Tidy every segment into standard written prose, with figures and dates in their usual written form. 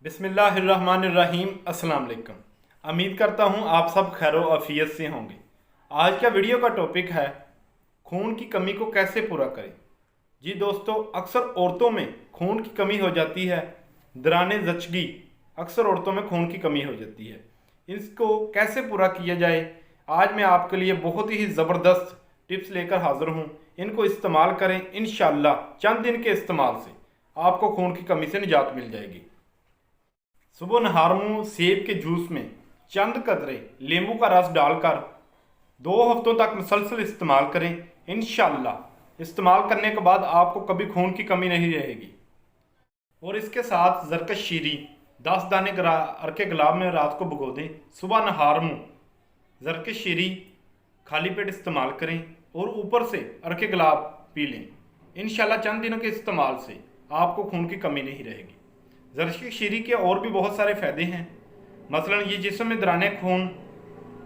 बिस्मिल्लाहिर्रहमानिर्रहीम। अस्सलाम वालेकुम। उम्मीद करता हूँ आप सब खैर आफियत से होंगे। आज का वीडियो का टॉपिक है खून की कमी को कैसे पूरा करें। जी दोस्तों, अक्सर औरतों में खून की कमी हो जाती है। दौरान ज़चगी अक्सर औरतों में खून की कमी हो जाती है। इसको कैसे पूरा किया जाए, आज मैं आपके लिए बहुत ही ज़बरदस्त टिप्स लेकर हाज़िर हूँ। इनको इस्तेमाल करें, इंशाअल्लाह चंद दिन के इस्तेमाल से आपको खून की कमी से निजात मिल जाएगी। सुबह नहारमू सेब के जूस में चंद कतरे नींबू का रस डालकर 2 हफ्तों तक मुसलसल इस्तेमाल करें। इंशाअल्लाह इस्तेमाल करने के बाद आपको कभी खून की कमी नहीं रहेगी। और इसके साथ ज़रकश शीरी 10 दाने अरके गुलाब में रात को भिगो दें। सुबह नहारमू ज़रकश शीरी खाली पेट इस्तेमाल करें और ऊपर से अरके गुलाब पी लें। इंशाअल्लाह चंद दिनों के इस्तेमाल से आपको खून की कमी नहीं रहेगी। ज़रकश शीरी के और भी बहुत सारे फ़ायदे हैं। मसलन ये जिस्म में दौरान खून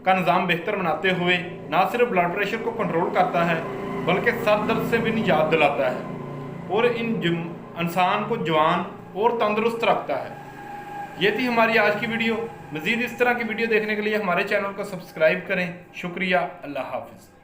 का निज़ाम बेहतर बनाते हुए ना सिर्फ ब्लड प्रेशर को कंट्रोल करता है बल्कि सर दर्द से भी निजात दिलाता है और इंसान को जवान और तंदुरुस्त रखता है। ये थी हमारी आज की वीडियो। मज़ीद इस तरह की वीडियो देखने के लिए हमारे चैनल को सब्सक्राइब करें। शुक्रिया। अल्लाह हाफ़िज़।